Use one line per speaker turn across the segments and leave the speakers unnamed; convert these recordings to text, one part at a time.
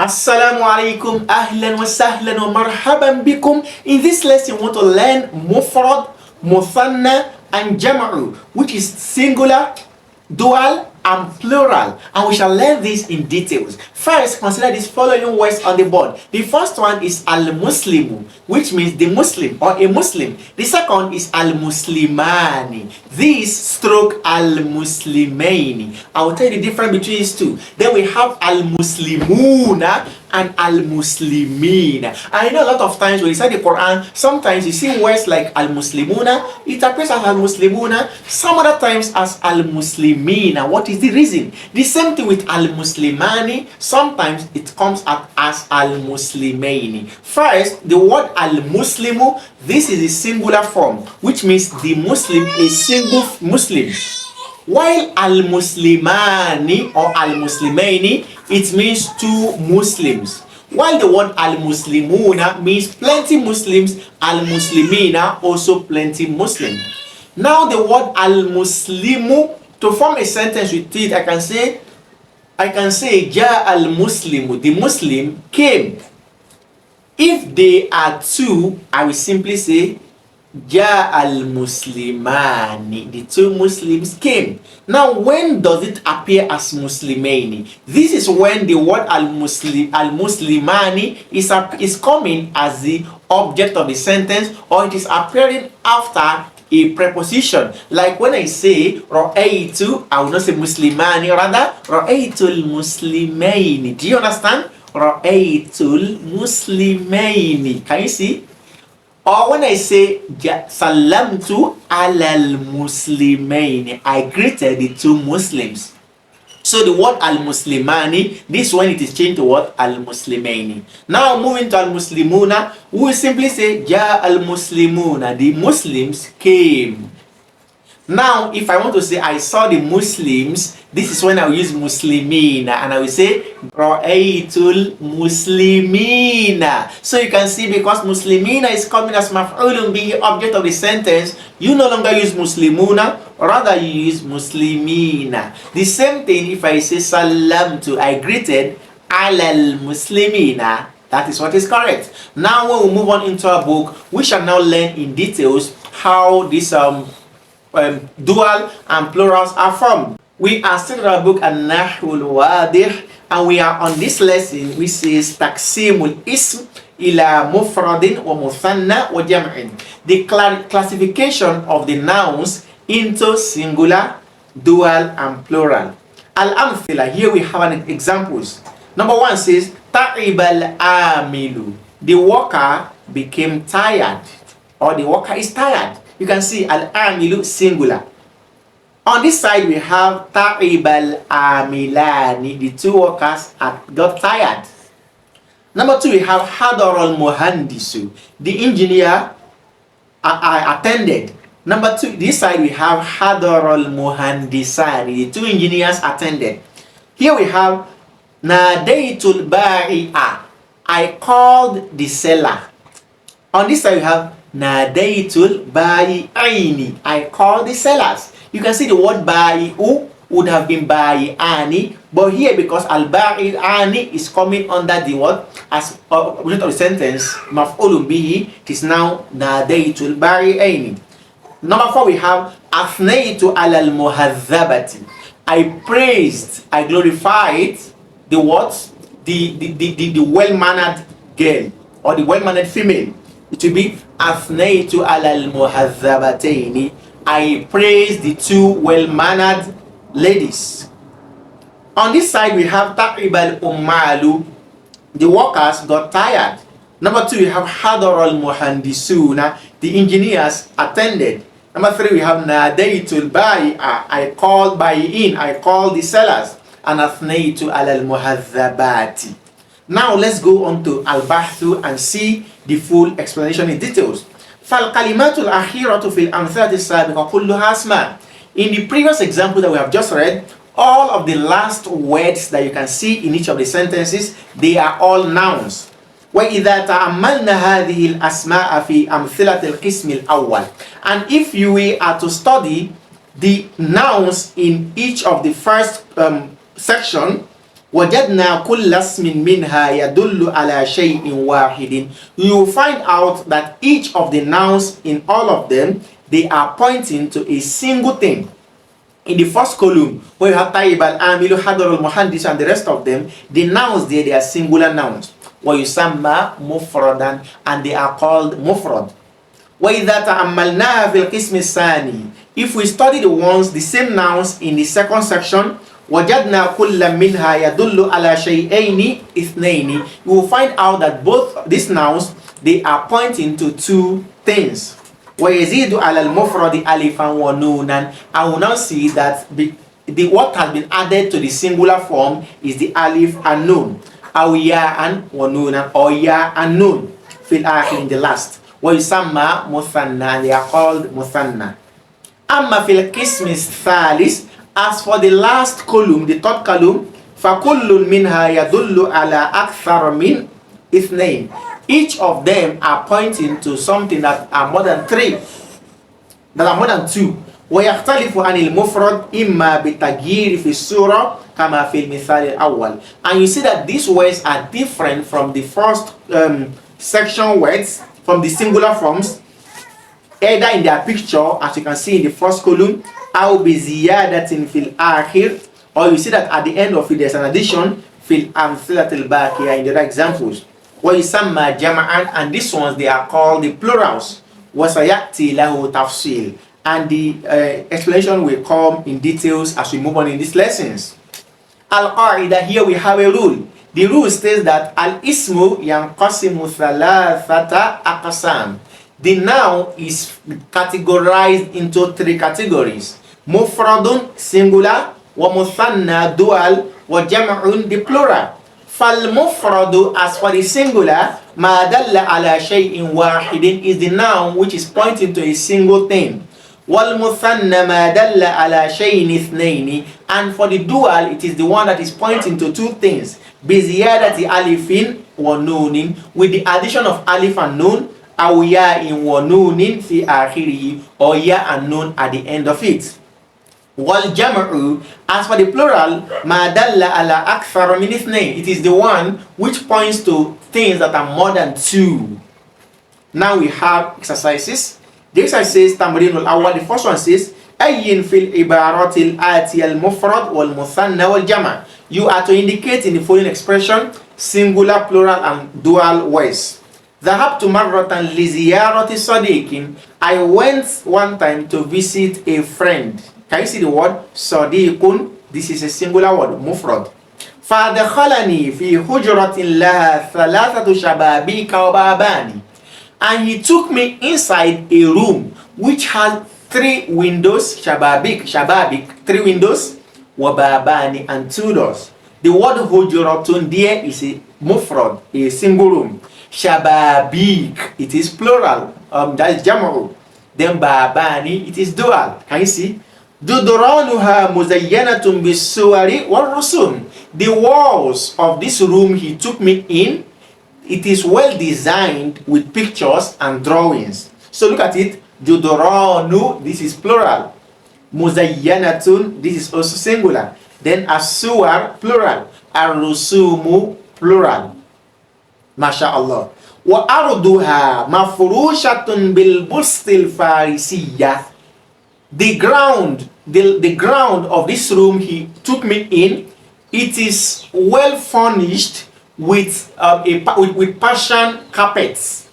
Assalamu alaikum, ahlan wa sahlan wa marhaban bikum. In this lesson, we want to learn mufrad, muthanna, and jam'u, which is singular, dual, and plural. And we shall learn this in details. First, consider these following words on the board. The first one is al-muslimu, which means the Muslim or a Muslim. The second is al-muslimani. This stroke al-muslimaini. I will tell you the difference between these two. Then we have al-muslimuna and al-muslimina. I know a lot of times when you study the Quran, sometimes you see words like al-muslimuna, it appears as al-muslimuna, some other times as al-muslimina. What is the reason? The same thing with al-muslimani, sometimes it comes up as al-muslimaini. First, the word al-muslimu, this is a singular form, which means the Muslim is single Muslim. While al-muslimani or al-muslimaini, it means two Muslims. While the word al-muslimuna means plenty Muslims, al-muslimina also plenty Muslims. Now the word al-muslimu, to form a sentence with it, I can say ja al-muslimu, the Muslim came. If they are two, I will simply say ja al-muslimani, the two Muslims came. Now, when does it appear as muslimaini? This is when the word al-muslimani is coming as the object of the sentence, or it is appearing after a preposition. Like when I say ra'aytu, I will not say muslimani, rather ra'aytu al-muslimaini. Do you understand? Ra'aytu al-muslimaini. Can you see? Or when I say salamtu alal muslimaini, I greeted the two Muslims. So the word al-muslimani, this one it is changed to what? Al-muslimaini. Now moving to al-muslimuna, we will simply say ja al-muslimuna, the Muslims came. Now if I want to say I saw the Muslims, this is when I will use muslimina, and I will say ra'aytul muslimina. So you can see, because muslimina is coming as maf'ulun bihi, object of the sentence, you no longer use muslimuna, rather you use muslimina. The same thing if I say salamtu, I greeted alal muslimina, that is what is correct. Now when we move on into our book, we shall now learn in details how this dual and plurals are formed. We are still in our book An-Nahwul Wadih, and we are on this lesson which says Taqsimul Ism ila Mufradin wa Muthanna wa Jam'in. The classification of the nouns into singular, dual, and plural. Al-Amthila, here we have an examples. Number one says Ta'ibal Amilu. The worker became tired, or the worker is tired. You can see al-amilu singular. On this side we have ta'ibal amilani, the two workers got tired. Number two, we have hadaral muhandisu, the engineer attended. Number two, this side we have hadaral muhandisani, the two engineers attended. Here we have nadaytul bai'a, I called the seller. On this side we have nadaytul bai'aini, I call the sellers. You can see the word bai'u would have been bai'ani, but here because al bai'ani is coming under the word as object of the sentence maf'ulun bihi, it is now nadaytul bai'aini. Number four, we have athnaytu alal muhadhabati, I praised, I glorified the what? The well-mannered girl, or the well-mannered female. It will be athnaytu alal muhadhabataini, I praise the two well-mannered ladies. On this side we have ta'ibal ummalu, the workers got tired. Number two, we have hadaral muhandisuna, the engineers attended. Number three, we have nadaytul bai'a, I called bai'in, I called the sellers. And athnaytu alal muhadhabati. Now let's go on to al-bahthu and see the full explanation in details. فَالْكَلِمَاتُ الْأَخِيرَةُ فِي الْأَمْثَلَةِ السَّابِقَةِ كُلُّهَا أَسْمَاءٌ. In the previous example that we have just read, all of the last words that you can see in each of the sentences, they are all nouns. وَإِذَا تَأَمَّلْنَا هَذِهِ الْأَسْمَاءَ فِي أَمْثِلَةِ الْقِسْمِ الْأَوَّلِ. And if you are to study the nouns in each of the first section, وَجَدْنَا كُلَّ اسْمٍ مِنْهَا يَدُلُّ عَلَى شَيْءٍ وَاحِدٍ. You will find out that each of the nouns in all of them, they are pointing to a single thing. In the first column, where you have Tayyib al-Amilu, Hadar al-Muhandis, and the rest of them, the nouns there, they are singular nouns. وَيُسَمَّى مُفْرَدًا, and they are called mufrad. وَإِذَا تَأَمَّلْنَاهَا فِي الْقِسْمِ الثَّانِي. If we study the same nouns in the second section, وَجَدْنَا كُلَّ مِنْهَا يَدُلُّ عَلَى شَيْئَيْنِ إِثْنَيْنِ. You will find out that both these nouns, they are pointing to two things. وَيَزِيدُ عَلَى الْمُفْرَدِ أَلِفًا وَنُونًا. I will now see that what has been added to the singular form is the alif and nun. أو ياء ونونا, or ya and nun. فِي الْآخِرِ, in the last. وَيُسَمَّى مُثَنَّى, they are called مُثَنَّى. أَمَّا فِي الْقِسْمِ الثَّالِثِ. As for the last column, the third column, فَكُلٌّ مِنْهَا يَدُلُّ عَلَى أَكْثَرَ مِنْ إِثْنَيْنِ. Each of them are pointing to something that are more than three, that are more than two. وَيَخْتَلِفُ عَنِ الْمُفْرَدِ إِمَّا بِالتَّغْيِيرِ فِي السُّورَةِ كَمَا فِي الْمِثَالِ الْأَوَّلِ. And you see that these words are different from the first section words, from the singular forms, either in their picture, as you can see in the first column, أو بزيادة في الآخر, or you see that at the end of it there's an addition, في الأمثلة الباقية, in the other examples. ويسمى جمعا, and these ones they are called the plurals. وسيأتي له تفصيل, and the explanation will come in details as we move on in these lessons. Al-Qaida, here we have a rule. The rule states that al-ismu yanqasimu thalathata aqsam. The noun is categorized into three categories. Mufradun, singular, wa muthanna, dual, wa jam'un, the plural. Fal-mufradu, as for the singular, ma dalla ala shay'in wahidin, is the noun which is pointing to a single thing. Wal-muthanna ma dalla ala shay'in ithnaini, and for the dual, it is the one that is pointing to two things. Biziyadati alifin wa nunin, with the addition of alif and nun, aw ya'in wa nunin fi akhirihi, or ya and nun at the end of it. Wal jam'u, as for the plural, ma dalla ala akthar min ithnain, it is the one which points to things that are more than two. Now we have exercises. The exercise says tamrinul awwal. The first one says ayyin fil ibaratil ati al mufrad wal muthanna wal jama'. You are to indicate in the following expression singular, plural, and dual ways. ذهبت مرة لزيارة صديق. I went one time to visit a friend. Can you see the word صديق? This is a singular word, mufrad. فدخلني في حجرة لها ثلاثة شبابيك وبابان. And he took me inside a room which had three windows, shababik, three windows, wababani, and two doors. The word hujuratun there is a mufrad, a single room. Shababik, it is plural, that is jam'u. Then babani, it is dual. Can you see? Juduranuha muzayyanatun bis-suwari wal-rusum. The walls of this room he took me in, it is well designed with pictures and drawings. So look at it. Juduranu, this is plural. Muzayyanatun, this is also singular. Then as-suwar, plural. Ar-rusumu, plural. MashaAllah. Wa arduha mafurushatun bil bustil farisiyah. The ground of this room he took me in, it is well furnished with Persian carpets.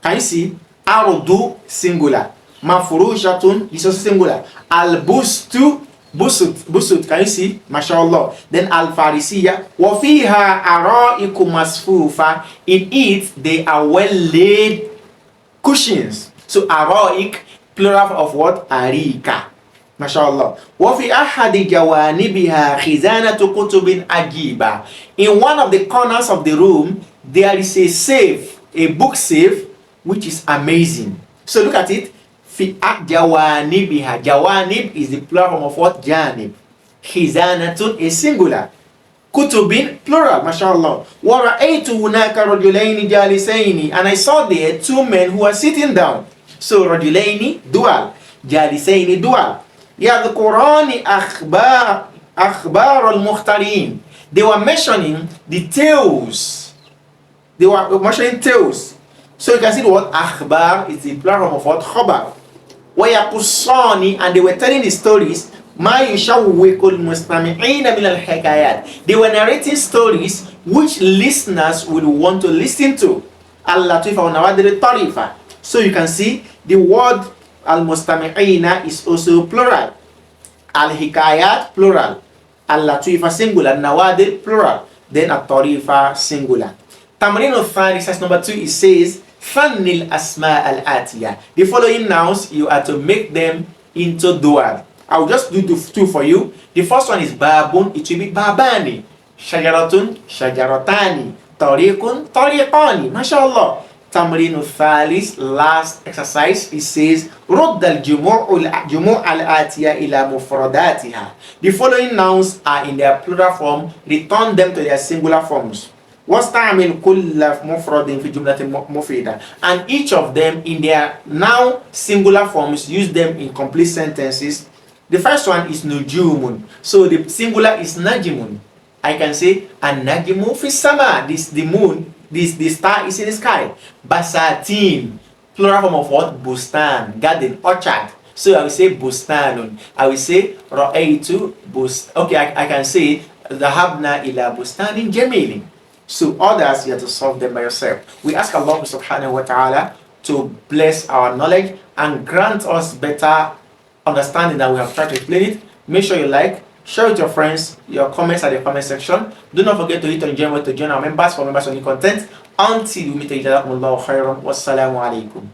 Can you see? Ardu, singular. Mafurushatun, this is singular. Al-bustu, busut, can you see? MashaAllah. Then al-farisiyya. Wa fiha ara'iku masfufa. In it, they are well laid cushions. So ara'ik, plural of what? Arika. MashaAllah. Wa fi ahadi jawanibiha khizanatu kutubin ajiba. In one of the corners of the room, there is a safe, a book safe, which is amazing. So look at it. Fi jawanibiha. Jawanib is the plural of what? Janib. Khizanatun is singular. Kutubin, plural. MashaAllah. Wa ra'aytu hunaka rajulaini jalisaini. And I saw there two men who are sitting down. So rajulaini, dual. Jalisaini, dual. يذكران أخبار المختارين. They were mentioning the tales. They were mentioning tales. So you can see the word akhbar is the plural of what? Khabar. وَيَقُصَّانِ, and they were telling the stories. مَا يُشَوِّقُ الْمُسْتَمِعِينَ مِنَ الْحِكَايَاتِ. They were narrating stories which listeners would want to listen to. Al-Latifa wa Nawadir al-Tarifa. So you can see the word al-mustami'ina is also plural. Al-Hikayat plural. Al-Latifa singular. Nawadir plural. Then al-Tarifa singular. Tamrin al-Thani, exercise number 2, it says Fannil asma al-atiya. The following nouns, you are to make them into dual. I'll just do the 2 for you. The first one is babun, it will be babani. Shajaratun, shajaratani. Tariqun, tariqani. MashaAllah. Tamrin al-Thalis, last exercise, it says Rudd al-jumu' al-atiya ila mufradatiha. The following nouns are in their plural form. Return them to their singular forms. وَاسْتَعْمِلْ كُلَّ مُفْرَدٍ فِي جُمْلَةٍ مُفِيدَةٍ. And each of them in their now singular forms, use them in complete sentences. The first one is nujumun. So the singular is najimun. I can say an-najmu fi sama. This the moon, the star is in the sky. Basatin, plural form of what? Bustan, garden, orchard. So I will say bustanun. I will say ra'aytu bust. Okay, I can say dhahabna ila bustanin jamilin. So others, you have to solve them by yourself. We ask Allah subhanahu wa ta'ala to bless our knowledge and grant us better understanding than we have tried to explain it. Make sure you like, share with your friends, your comments at the comment section. Do not forget to hit on join to join our members for members only content. Until we meet each other, wassalamu alaikum.